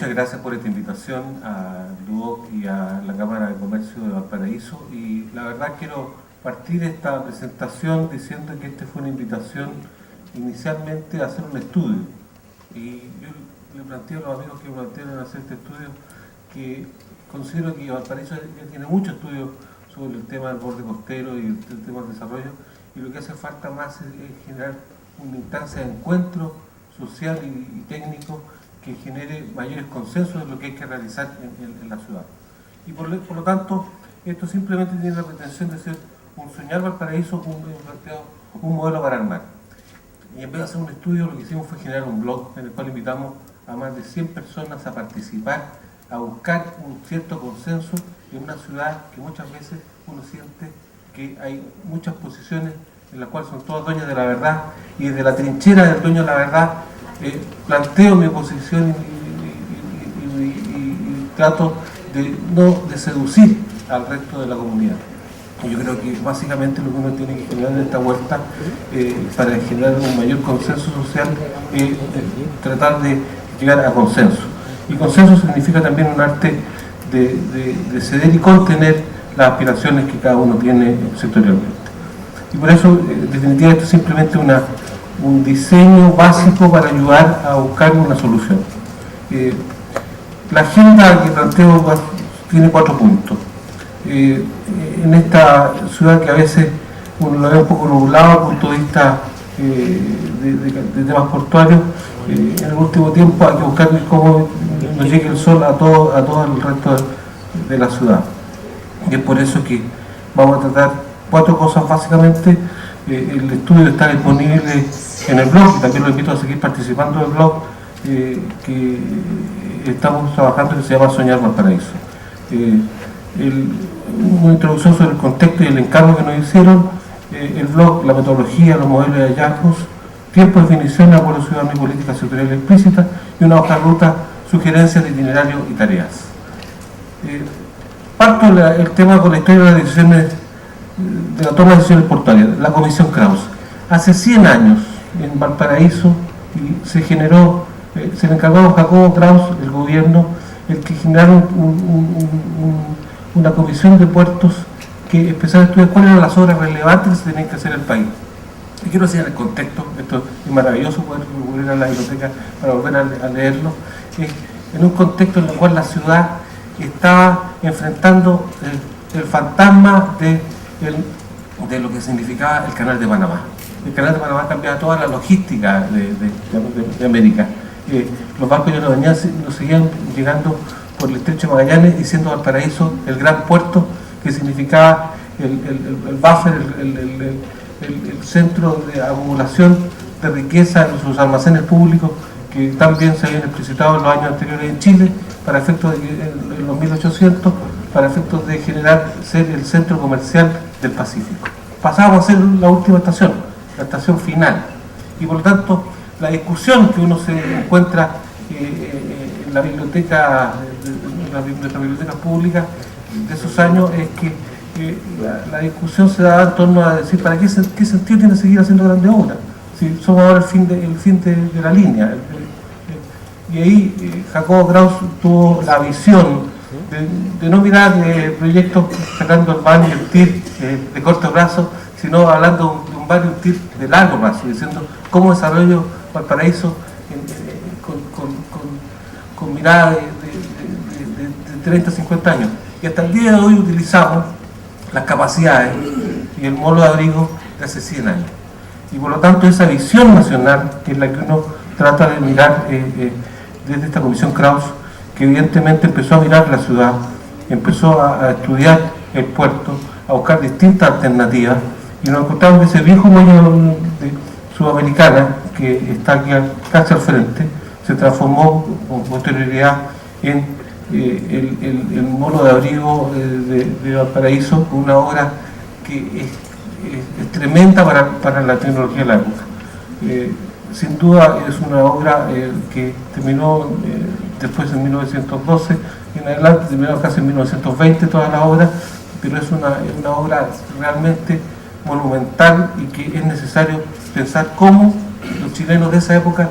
muchas gracias por esta invitación a LUOC y a la Cámara de Comercio de Valparaíso. Y la verdad quiero partir esta presentación diciendo que esta fue una invitación inicialmente a hacer un estudio. Y yo le planteo a los amigos que plantearon hacer este estudio que considero que Valparaíso ya tiene mucho estudio sobre el tema del borde costero y el tema del desarrollo, y lo que hace falta más es generar una instancia de encuentro social y técnico que genere mayores consensos en lo que hay que realizar en la ciudad. Y por lo tanto, esto simplemente tiene la pretensión de ser un soñar Valparaíso como un modelo para armar. Y en vez de hacer un estudio, lo que hicimos fue generar un blog en el cual invitamos a más de 100 personas a participar, a buscar un cierto consenso en una ciudad que muchas veces uno siente que hay muchas posiciones en las cuales son todas dueñas de la verdad, y desde la trinchera del dueño de la verdad planteo mi posición y trato de seducir al resto de la comunidad. Y yo creo que básicamente lo que uno tiene que generar en esta vuelta para generar un mayor consenso social es tratar de llegar a consenso. Y consenso significa también un arte de ceder y contener las aspiraciones que cada uno tiene sectorialmente. Y por eso, en definitiva, esto es simplemente un diseño básico para ayudar a buscar una solución. La agenda que planteo tiene 4 puntos. En esta ciudad que a veces uno la ve un poco nublada desde el punto de vista de temas portuarios, en el último tiempo hay que buscar cómo nos llegue el sol a todo el resto de la ciudad. Y es por eso que vamos a tratar 4 cosas básicamente. El estudio está disponible en el blog, y también lo invito a seguir participando del blog que estamos trabajando, que se llama Soñar Valparaíso. Una introducción sobre el contexto y el encargo que nos hicieron, el blog, la metodología, los modelos de hallazgos, tiempo de definición, acuerdo ciudadano y política sectorial explícita, y una hoja de ruta, sugerencias de itinerario y tareas. Parto el tema con la historia de las decisiones, de la toma de decisiones portuarias, la Comisión Kraus. Hace 100 años en Valparaíso se generó, se le encargó a Jacobo Kraus, el gobierno, el que generaron una comisión de puertos que empezó a estudiar cuáles eran las obras relevantes que se tenían que hacer en el país. Y quiero decir en el contexto, esto es maravilloso poder recurrir a la biblioteca para volver a leerlo, en un contexto en el cual la ciudad estaba enfrentando el fantasma de lo que significaba el Canal de Panamá. El Canal de Panamá cambiaba toda la logística de América. Los barcos ya no seguían llegando por el estrecho de Magallanes, y siendo Valparaíso el gran puerto que significaba el buffer, el centro de acumulación de riqueza en sus almacenes públicos que también se habían explicitado en los años anteriores en Chile, para efectos en los 1800, para efectos de ser el centro comercial del Pacífico. Pasábamos a ser la última estación, la estación final, y por lo tanto la discusión que uno se encuentra en la biblioteca, nuestra biblioteca pública de esos años, es que la discusión se da en torno a decir ¿para qué sentido tiene seguir haciendo grandes obras? Si somos ahora el fin de la línea. Y ahí Jacobo Kraus tuvo la visión de no mirar proyectos sacando el van y el TIR de corto plazo, sino hablando de un van y un TIR de largo plazo, diciendo cómo desarrollo Valparaíso con mirada de 30, 50 años. Y hasta el día de hoy utilizamos las capacidades y el modo de abrigo de hace 100 años. Y por lo tanto esa visión nacional es la que uno trata de mirar desde esta Comisión Kraus, que evidentemente empezó a mirar la ciudad, empezó a estudiar el puerto, a buscar distintas alternativas, y nos encontramos que ese viejo muelle de Sudamericana, que está aquí casi al frente, se transformó con posterioridad en el mono de abrigo de Valparaíso, una obra que es tremenda para la tecnología de la época. Sin duda es una obra que terminó después en 1912, en adelante terminó casi en 1920 toda la obra, pero es una obra realmente monumental, y que es necesario pensar cómo los chilenos de esa época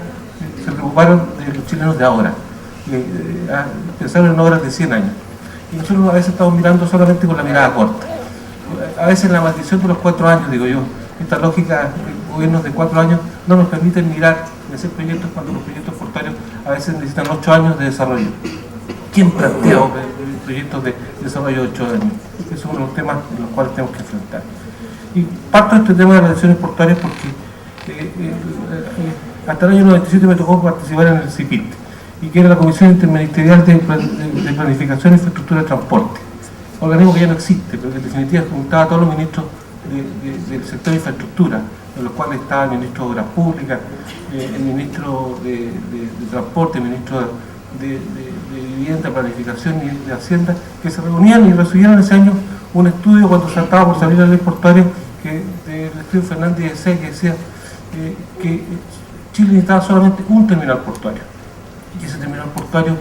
se preocuparon de los chilenos de ahora. pensaron en obras de 100 años. Y nosotros a veces estamos mirando solamente con la mirada corta. A veces la maldición de los 4 años, digo yo, esta lógica de gobiernos de 4 años no nos permiten mirar y hacer proyectos cuando los proyectos portuarios a veces necesitan 8 años de desarrollo. ¿Quién plantea proyectos de desarrollo de 8 años? Ese es uno de los temas en los cuales tenemos que enfrentar. Y parto de este tema de las elecciones portuarias porque hasta el año 97 me tocó participar en el CIPIT, y que era la Comisión Interministerial de Planificación e Infraestructura de Transporte, organismo que ya no existe, pero que en definitiva juntaba a todos los ministros del sector de infraestructura, en los cuales estaba el ministro de Obras Públicas, el ministro de Transporte, el ministro de Vivienda, Planificación y de Hacienda, que se reunían y recibieron ese año un estudio cuando se estaba por salir la ley portuaria, del estudio Fernández de C, que decía que Chile necesitaba solamente un terminal portuario, y ese terminal portuario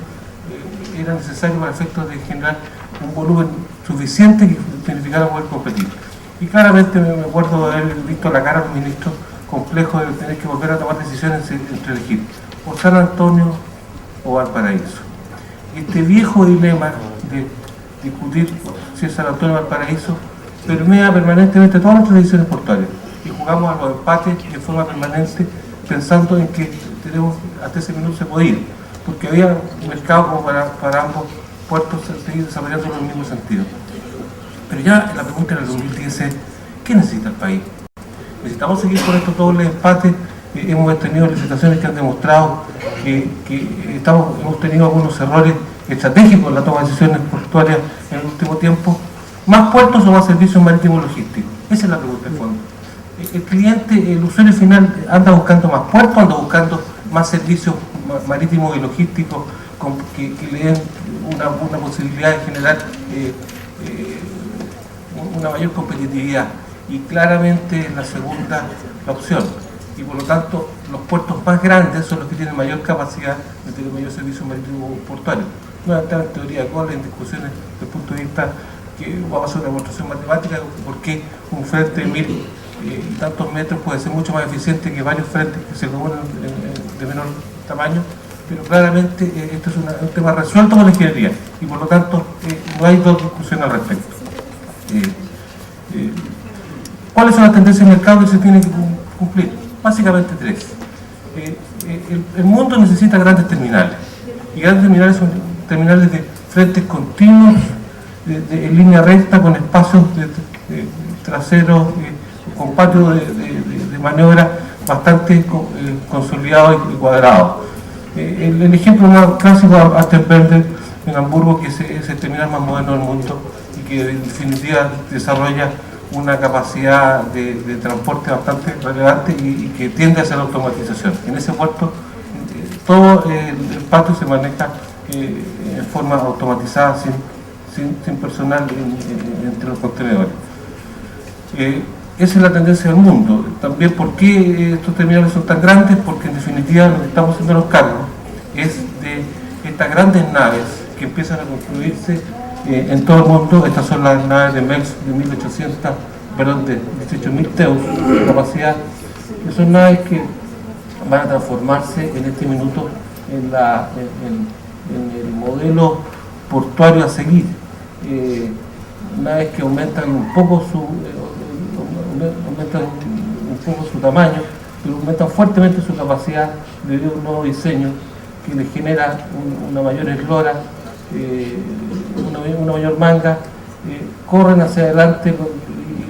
era necesario para efectos de generar un volumen suficiente que significara poder competir. Y claramente me acuerdo de haber visto la cara a los ministros complejos de tener que volver a tomar decisiones entre elegir o San Antonio o Valparaíso. Y este viejo dilema de discutir si es San Antonio o Valparaíso permea permanentemente todas nuestras decisiones portuarias, y jugamos a los empates de forma permanente pensando en que tenemos hasta ese minuto se podía ir, porque había un mercado como para ambos puertos seguir desarrollando en el mismo sentido. Pero ya la pregunta en el 2010 es, ¿qué necesita el país? ¿Necesitamos seguir con estos dobles empates? Hemos tenido licitaciones que han demostrado que hemos tenido algunos errores estratégicos en la toma de decisiones portuarias en el último tiempo. ¿Más puertos o más servicios marítimos logísticos? Esa es la pregunta de fondo. El cliente, el usuario final, anda buscando más puertos, anda buscando más servicios marítimos y logísticos que le den una posibilidad de generar una mayor competitividad, y claramente la segunda la opción, y por lo tanto los puertos más grandes son los que tienen mayor capacidad de tener mayor servicio marítimo portuario. No voy a entrar en teoría de cola, en discusiones desde el punto de vista que vamos a hacer una demostración matemática de por qué un frente de 1000 y tantos metros puede ser mucho más eficiente que varios frentes que se reúnen de menor tamaño, pero claramente esto es un tema resuelto con la ingeniería, y por lo tanto no hay dos discusiones al respecto. ¿Cuáles son las tendencias de mercado que se tienen que cumplir? Básicamente 3. El mundo necesita grandes terminales, y grandes terminales son terminales de frentes continuos, en línea recta, con espacios traseros, con patios de maniobra bastante consolidados y cuadrados. El ejemplo más clásico es Astenberger en Hamburgo, que es el terminal más moderno del mundo y que en definitiva desarrolla una capacidad de transporte bastante relevante y que tiende hacia la automatización. En ese puerto todo el patio se maneja en forma automatizada, sin personal entre los contenedores. Esa es la tendencia del mundo. También, ¿por qué estos terminales son tan grandes? Porque en definitiva lo que estamos haciendo los cargos es de estas grandes naves que empiezan a construirse en todo el mundo. Estas son las naves de MEX de 18.000 teus de capacidad, que son naves que van a transformarse en este minuto en el modelo portuario a seguir. Naves que aumentan un poco su tamaño, pero aumentan fuertemente su capacidad debido a un nuevo diseño que les genera una mayor eslora, una mayor manga, corren hacia adelante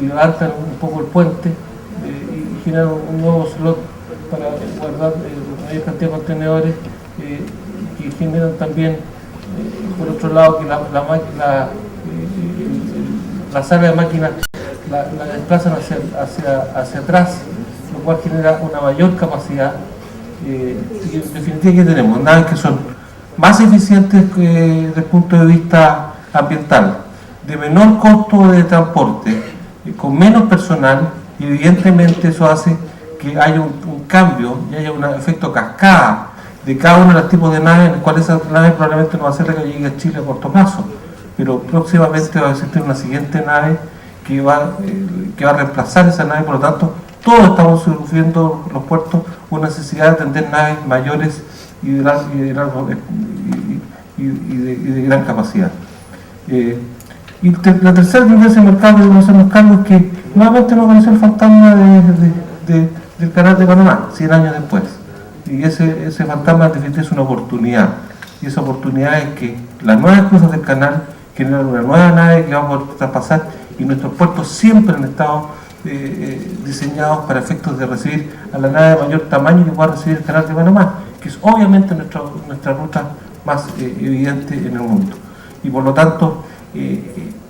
y levantan un poco el puente y generan un nuevo slot para guardar la mayor cantidad de contenedores, que generan también, por otro lado, que la sala de máquinas la desplazan hacia atrás, lo cual genera una mayor capacidad. Y en definitiva, ¿qué tenemos? Naves que son más eficientes desde el punto de vista ambiental, de menor costo de transporte, con menos personal, y evidentemente eso hace que haya un cambio y haya un efecto cascada de cada uno de los tipos de naves, en el cual esa nave probablemente no va a ser la que llegue a Chile a corto plazo, pero próximamente va a existir una siguiente nave que va a reemplazar esa nave. Por lo tanto, todos estamos sufriendo los puertos una necesidad de atender naves mayores y de de gran capacidad. La tercera tendencia del mercado que debemos hacernos cargo es que nuevamente nos apareció el fantasma del canal de Panamá, 100 años después. Y ese fantasma en definitiva es una oportunidad. Y esa oportunidad es que las nuevas cruzas del canal generan una nueva nave que va a poder traspasar, y nuestros puertos siempre han estado diseñados para efectos de recibir a la nave de mayor tamaño que pueda recibir el canal de Panamá, que es obviamente nuestra ruta más evidente en el mundo. Y por lo tanto,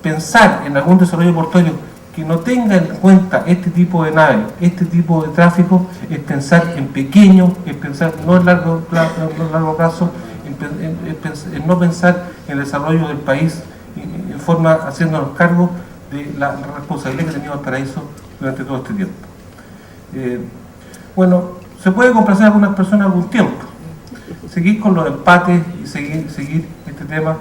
pensar en algún desarrollo portuario que no tenga en cuenta este tipo de naves, este tipo de tráfico, es pensar en pequeño, es pensar no en largo plazo, en no pensar en el desarrollo del país en forma haciéndonos cargo de la responsabilidad que ha tenido Valparaíso durante todo este tiempo. Bueno, se puede complacer a algunas personas algún tiempo, seguir con los empates y seguir este tema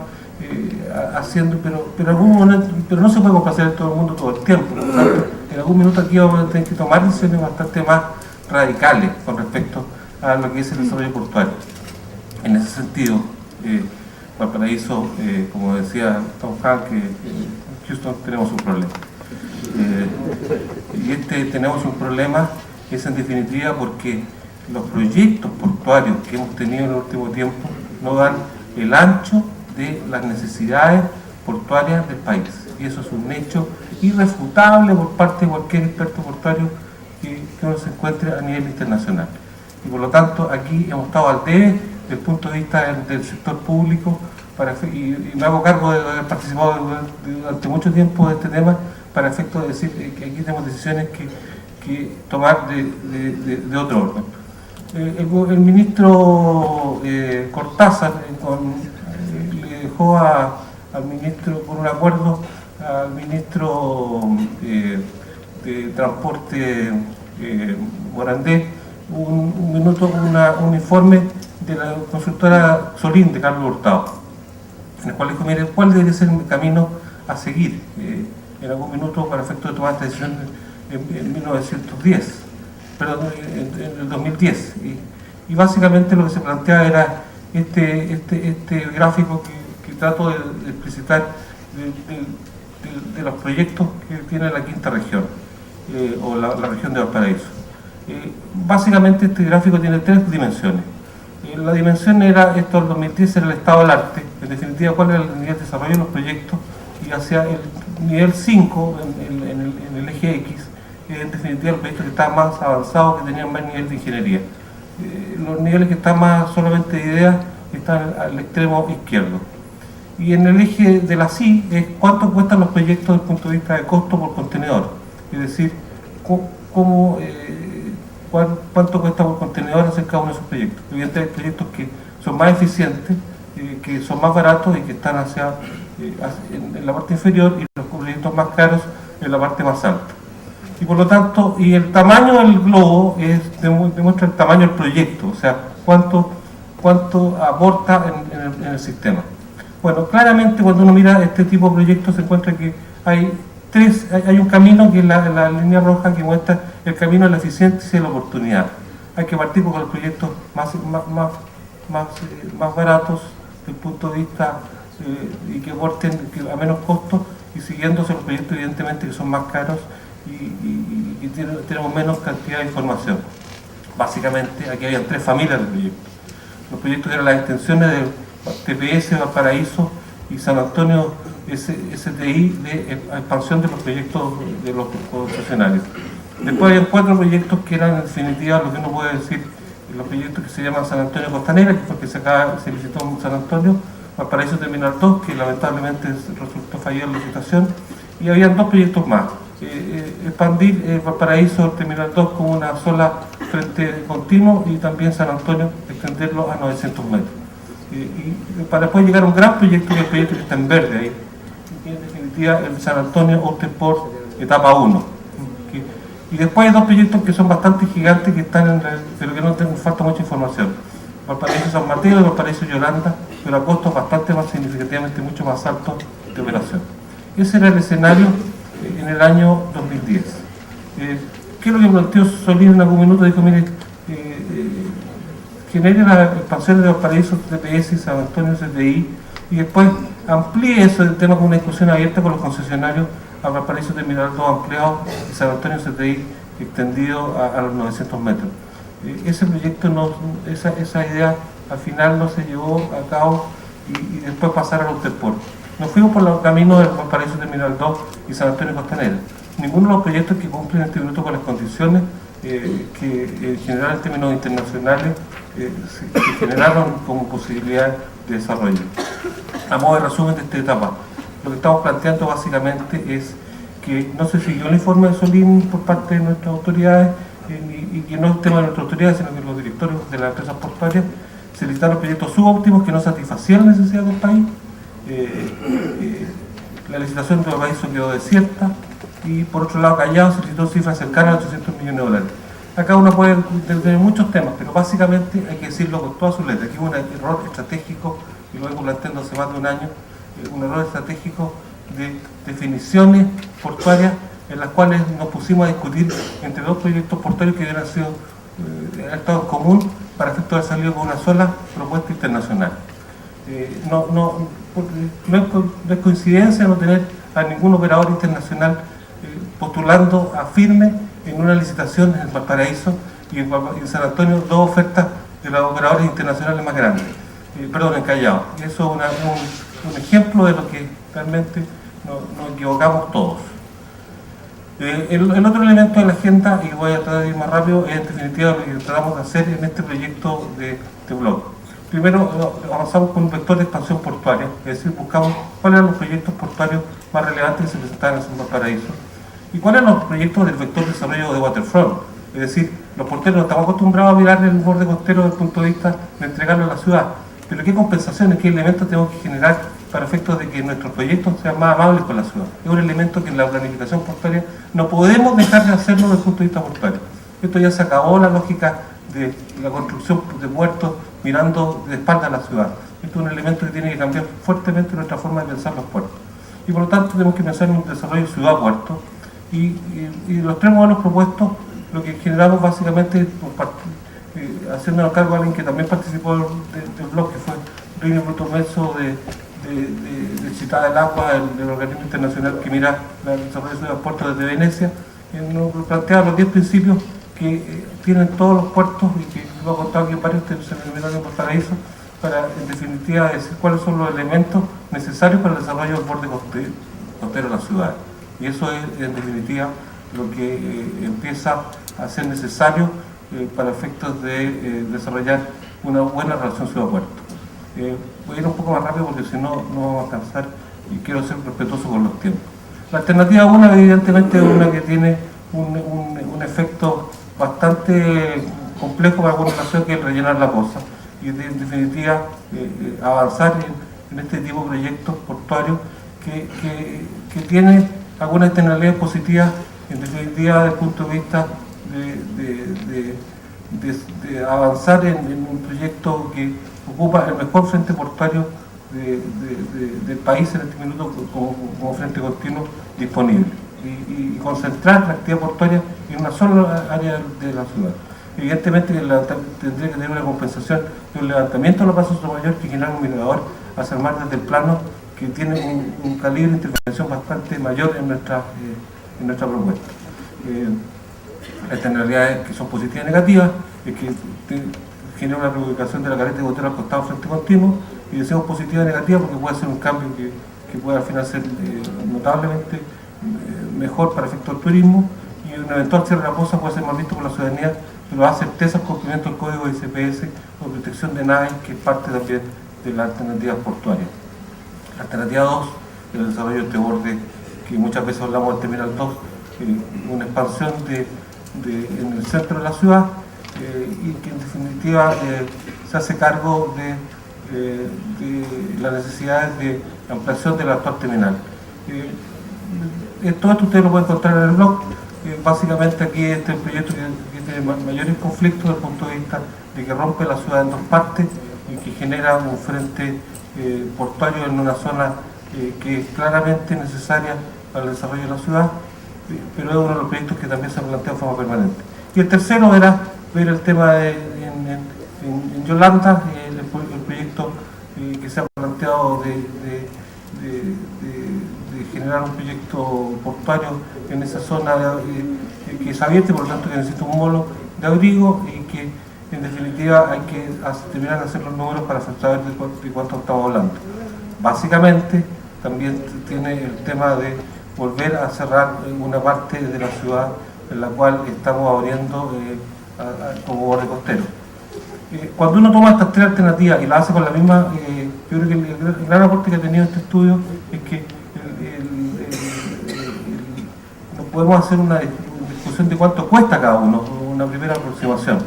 haciendo, pero no se puede complacer a todo el mundo todo el tiempo. Por lo tanto, en algún minuto aquí vamos a tener que tomar decisiones bastante más radicales con respecto a lo que es el desarrollo portuario. En ese sentido, Valparaíso, como decía Tom Hanks, que en Houston tenemos un problema. Y tenemos un problema es en definitiva porque los proyectos portuarios que hemos tenido en el último tiempo no dan el ancho de las necesidades portuarias del país. Y eso es un hecho irrefutable por parte de cualquier experto portuario que uno se encuentre a nivel internacional. Y por lo tanto, aquí hemos estado al debe desde el punto de vista del sector público, y me hago cargo de haber participado durante mucho tiempo de este tema, para efecto de decir que aquí tenemos decisiones que tomar de otro orden. El ministro Cortázar le dejó al ministro, por un acuerdo, al ministro de Transporte Morandé, un informe de la consultora Solín de Carlos Hurtado, en el cual dijo, mire, ¿cuál debería ser el camino a seguir en algún minuto para efecto de tomar esta decisión en 1910, perdón, en el 2010? Y básicamente lo que se planteaba era este gráfico que trato de explicitar de los proyectos que tiene la quinta región, o la región de Valparaíso. Básicamente este gráfico tiene tres dimensiones. La dimensión era, esto del 2010 era el estado del arte, en definitiva cuál era el nivel de desarrollo de los proyectos, y hacia el nivel 5 en el eje X, en definitiva el proyecto que estaba más avanzado, que tenía más nivel de ingeniería. Los niveles que están más solamente de ideas están al extremo izquierdo. Y en el eje de la CI es cuánto cuestan los proyectos desde el punto de vista de costo por contenedor, es decir, cuánto cuesta por contenedor hacer cada uno de esos proyectos. Evidentemente hay proyectos que son más eficientes, que son más baratos y que están en la parte inferior, y los proyectos más caros en la parte más alta. Y por lo tanto, y el tamaño del globo demuestra el tamaño del proyecto, o sea, cuánto aporta en el sistema. Bueno, claramente cuando uno mira este tipo de proyectos se encuentra que hay un camino que es la línea roja, que muestra el camino de la eficiencia y de la oportunidad. Hay que partir con los proyectos más baratos desde el punto de vista y que aporten a menos costo, y siguiéndose los proyectos evidentemente que son más caros y tenemos menos cantidad de información. Básicamente aquí había tres familias de proyectos. Los proyectos eran las extensiones de TPS, Valparaíso y San Antonio STI, de expansión de los proyectos de los concesionarios. Después había 4 proyectos que eran en definitiva lo que uno puede decir, los proyectos que se llaman San Antonio Costanera, que fue que se licitó en San Antonio, Valparaíso Terminal 2, que lamentablemente resultó fallar la licitación, y habían 2 proyectos más. Expandir Valparaíso Terminal 2 como una sola frente continuo, y también San Antonio extenderlo a 900 metros. Y para después llegar a un gran proyecto, que es el proyecto que está en verde ahí, que en definitiva el San Antonio Osterport etapa 1. Y después hay 2 proyectos que son bastante gigantes, que están pero que no nos falta mucha información. Valparaíso San Mateo y Valparaíso Yolanda, pero a costos bastante más significativamente mucho más altos de operación. Ese era el escenario en el año 2010. ¿Qué es lo que planteó Solín en algún minuto? Dijo, mire, genere las expansiones de Valparaíso, TPS y San Antonio CTI, y después amplíe ese tema con una discusión abierta con los concesionarios a Valparaíso Terminal 2 ampliado y San Antonio CTI extendido a los 900 metros. Ese proyecto, esa idea al final no se llevó a cabo y después pasar a Ulterport. Nos fuimos por los caminos del Valparaíso Terminal 2 y San Antonio Costanera. Ninguno de los proyectos que cumplen en este minuto con las condiciones que en general en términos internacionales se generaron como posibilidad de desarrollo. A modo de resumen de esta etapa, lo que estamos planteando básicamente es que no se siguió el informe de Solín por parte de nuestras autoridades y que no es tema de nuestras autoridades, sino que los directores de las empresas portuarias se licitaron proyectos subóptimos que no satisfacían las necesidades del país. La licitación de Valparaíso quedó desierta y por otro lado Callao se licitó cifras cercanas a 800 millones de dólares. Acá uno puede tener muchos temas, pero básicamente hay que decirlo con todas sus letras. Aquí hubo un error estratégico, y lo vengo planteando hace más de un año, un error estratégico de definiciones portuarias en las cuales nos pusimos a discutir entre dos proyectos portuarios que hubieran sido estado en común para efecto de haber salido con una sola propuesta internacional. No es coincidencia no tener a ningún operador internacional postulando a firme en una licitación en Valparaíso y en San Antonio dos ofertas de los operadores internacionales más grandes, en Callao. Y eso es un ejemplo de lo que realmente nos equivocamos todos. El otro elemento de la agenda, y voy a tratar de ir más rápido, es en definitiva lo que tratamos de hacer en este proyecto de blog. Primero avanzamos con un vector de expansión portuaria, es decir, buscamos cuáles eran los proyectos portuarios más relevantes que se presentaban en Valparaíso y cuáles eran los proyectos del vector de desarrollo de waterfront. Es decir, los porteros no estamos acostumbrados a mirar el borde costero desde el punto de vista de entregarlo a la ciudad, pero qué compensaciones, qué elementos tenemos que generar para efectos de que nuestros proyectos sean más amables con la ciudad. Es un elemento que en la planificación portuaria no podemos dejar de hacerlo desde el punto de vista portuario. Esto ya se acabó la lógica de la construcción de puertos mirando de espalda a la ciudad. Esto es un elemento que tiene que cambiar fuertemente nuestra forma de pensar los puertos. Y por lo tanto tenemos que pensar en un desarrollo ciudad-puerto. Y los tres modelos propuestos, lo que generamos básicamente, haciendo cargo a alguien que también participó del blog, que fue Reino Bruto Menso de Ciudad del Agua, el organismo internacional que mira el desarrollo de los puertos desde Venecia, nos plantea los 10 principios que tienen todos los puertos y que lo he contado aquí en varios seminarios en Valparaíso, para en definitiva decir cuáles son los elementos necesarios para el desarrollo del borde costero de la ciudad. Y eso es en definitiva lo que empieza a ser necesario para efectos de desarrollar una buena relación ciudad-puerto. Voy a ir un poco más rápido porque si no, no vamos a alcanzar y quiero ser respetuoso con los tiempos. La alternativa 1 evidentemente es una que tiene un efecto bastante complejo para alguna nación, que es rellenar la cosa y en definitiva avanzar en este tipo de proyectos portuarios que tiene algunas externalidades positivas, en definitiva desde el punto de vista de avanzar en un proyecto que ocupa el mejor frente portuario del país en este minuto como frente continuo disponible y concentrar la actividad portuaria en una sola área de la ciudad. Evidentemente tendría que tener una compensación de un levantamiento de la Plaza Sotomayor que genera un mirador hacia el mar desde el plano que tiene un calibre de intervención bastante mayor en nuestra propuesta. Las externalidades que son positivas y negativas es que genera una reubicación de la carreta de Botero al costado frente continuo, y decimos positiva y negativa porque puede ser un cambio que puede al final ser notablemente mejor para efectos del turismo, y un eventual cierre de la poza puede ser mal visto por la ciudadanía, pero da certeza al cumplimiento del código de ICPS o protección de naves, que es parte también de la alternativa portuaria. La alternativa 2, el desarrollo de este borde, que muchas veces hablamos del Terminal 2, una expansión en el centro de la ciudad, y que en definitiva se hace cargo de las necesidades de ampliación del actual terminal. Todo esto ustedes lo pueden encontrar en el blog. Básicamente aquí este es el proyecto que tiene mayores conflictos desde el punto de vista de que rompe la ciudad en dos partes y que genera un frente portuario en una zona que es claramente necesaria para el desarrollo de la ciudad, pero es uno de los proyectos que también se plantea de forma permanente. Y el tercero era ver el tema en en Yolanda, el proyecto que se ha planteado de generar un proyecto portuario en esa zona que es abierta y por lo tanto que necesita un molo de abrigo y que en definitiva hay que terminar de hacer los números para saber de cuánto estamos hablando. Básicamente también tiene el tema de volver a cerrar una parte de la ciudad en la cual estamos abriendo como borde costero. Cuando uno toma estas tres alternativas y las hace con la misma, yo creo que el gran aporte que ha tenido este estudio es que no podemos hacer una discusión de cuánto cuesta cada uno, una primera aproximación.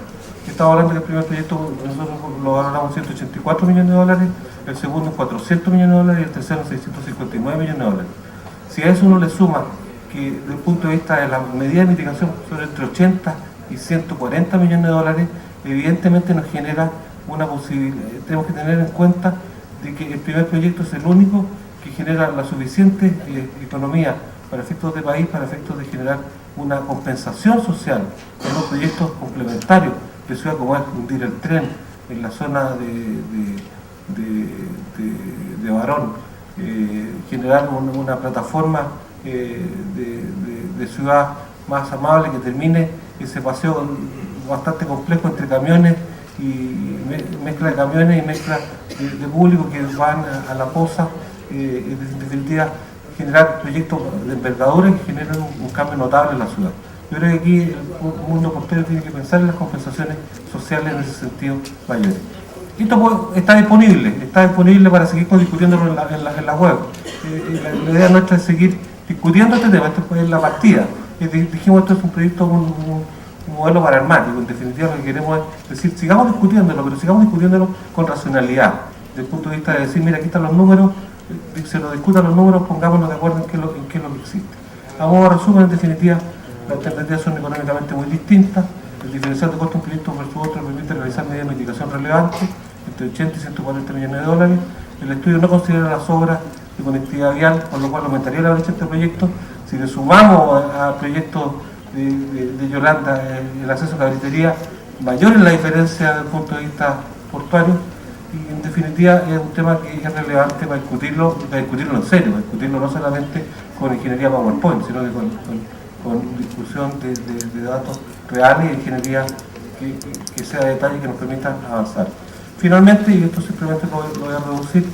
Estamos hablando que el primer proyecto nosotros lo valoramos en 184 millones de dólares, el segundo en 400 millones de dólares y el tercero en 659 millones de dólares. Si a eso uno le suma que desde el punto de vista de la medida de mitigación son entre 80 y 140 millones de dólares, evidentemente nos genera una posibilidad. Tenemos que tener en cuenta de que el primer proyecto es el único que genera la suficiente economía para efectos de país, para efectos de generar una compensación social en los proyectos complementarios de ciudad, como es hundir el tren en la zona de Barón, generar una plataforma de ciudad más amable que termine ese paseo bastante complejo entre camiones y mezcla de camiones y mezcla de público que van a la poza, en definitiva generar proyectos de envergadura que generen un cambio notable en la ciudad. Yo creo que aquí el mundo portuario tiene que pensar en las compensaciones sociales en ese sentido mayores. Esto está disponible para seguir discutiéndolo en la web. La idea nuestra es seguir discutiendo este tema, esto es la partida. Dijimos esto es un proyecto, un modelo paradigmático, en definitiva lo que queremos es decir, sigamos discutiéndolo, pero sigamos discutiéndolo con racionalidad, desde el punto de vista de decir, mira, aquí están los números, se nos discutan los números, pongámonos de acuerdo en qué es lo que existe. A modo de resumen, en definitiva, las alternativas son económicamente muy distintas. El diferencial de costo de un proyecto versus otro permite realizar medidas de mitigación relevantes, entre 80 y 140 millones de dólares. El estudio no considera las obras de conectividad vial, con lo cual aumentaría la brecha de este proyecto. Si le sumamos al proyecto de Yolanda el acceso a cabritería, mayor es la diferencia desde el punto de vista portuario, y en definitiva es un tema que es relevante para discutirlo en serio, para discutirlo no solamente con ingeniería PowerPoint, sino que con discusión de datos reales y ingeniería que sea de detalle, que nos permita avanzar. Finalmente, y esto simplemente lo voy a reducir,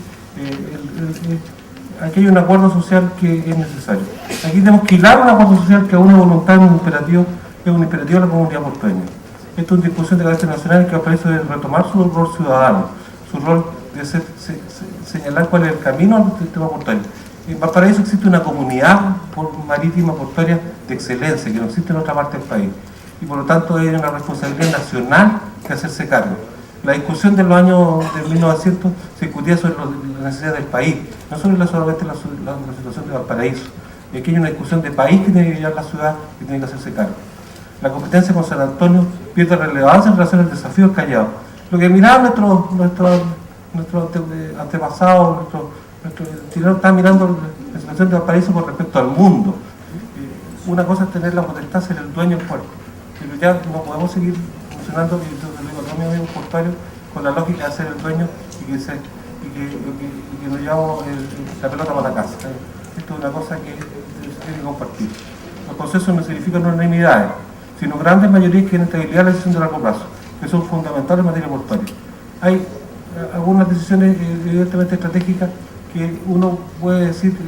aquí hay un acuerdo social que es necesario. Aquí tenemos que hilar un acuerdo social que a una voluntad es un imperativo de la comunidad portuaria. Esto es una discusión de carácter nacional que aparece de retomar su rol ciudadano, su rol de señalar cuál es el camino al sistema portuario. En Valparaíso existe una comunidad marítima portuaria de excelencia que no existe en otra parte del país y por lo tanto hay una responsabilidad nacional que hacerse cargo. La discusión de los años de 1900 se discutía sobre las necesidades del país, no solamente la situación de Valparaíso. Y aquí hay una discusión de país que tiene que llevar la ciudad y tiene que hacerse cargo. La competencia con San Antonio pierde relevancia en relación al desafío Callao. Lo que miraban nuestros antepasados, nuestro chileno está mirando la situación de Valparaíso con respecto al mundo. Una cosa es tener la potestad de ser el dueño del puerto, pero ya no podemos seguir funcionando, y entonces le digo a todos mis amigos portuarios, con la lógica de ser el dueño y que nos llevamos la pelota para la casa. Esto es una cosa que se tiene que compartir. Los consensos no significan unanimidades, sino grandes mayorías que tienen estabilidad en la decisión de largo plazo, que son fundamentales en materia portuaria. Hay algunas decisiones evidentemente estratégicas que uno puede decir que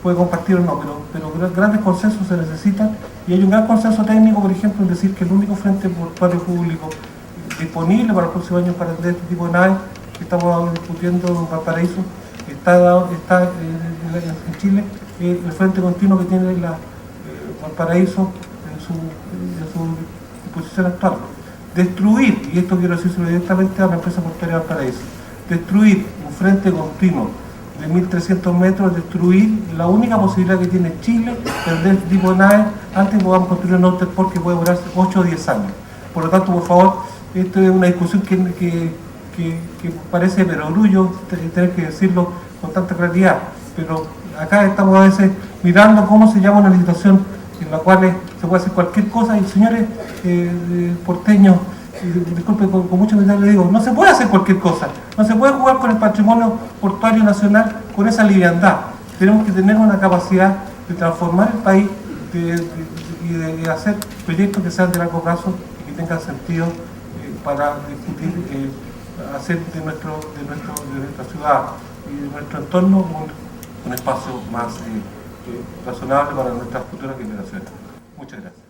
puede compartir o no, pero grandes consensos se necesitan, y hay un gran consenso técnico, por ejemplo, en decir que el único frente portuario público disponible para los próximos años para atender este tipo de naves que estamos discutiendo en Valparaíso está en Chile, el frente continuo que tiene Valparaíso en su disposición actual. Destruir, y esto quiero decirlo directamente a la empresa portuaria de Valparaíso, destruir un frente continuo de 1.300 metros, destruir la única posibilidad que tiene Chile de vender este tipo de naves antes que podamos construir un Norterport que puede durar 8 o 10 años. Por lo tanto, por favor, esto es una discusión que parece perogrullo tener que decirlo con tanta claridad, pero acá estamos a veces mirando cómo se llama una licitación en la cual se puede hacer cualquier cosa, y señores porteños, disculpe, con mucha humildad le digo, no se puede hacer cualquier cosa, no se puede jugar con el patrimonio portuario nacional con esa liviandad. Tenemos que tener una capacidad de transformar el país y de hacer proyectos que sean de largo plazo y que tengan sentido para discutir, hacer de nuestra ciudad y de nuestro entorno un espacio más razonable para nuestras futuras generaciones. Muchas gracias.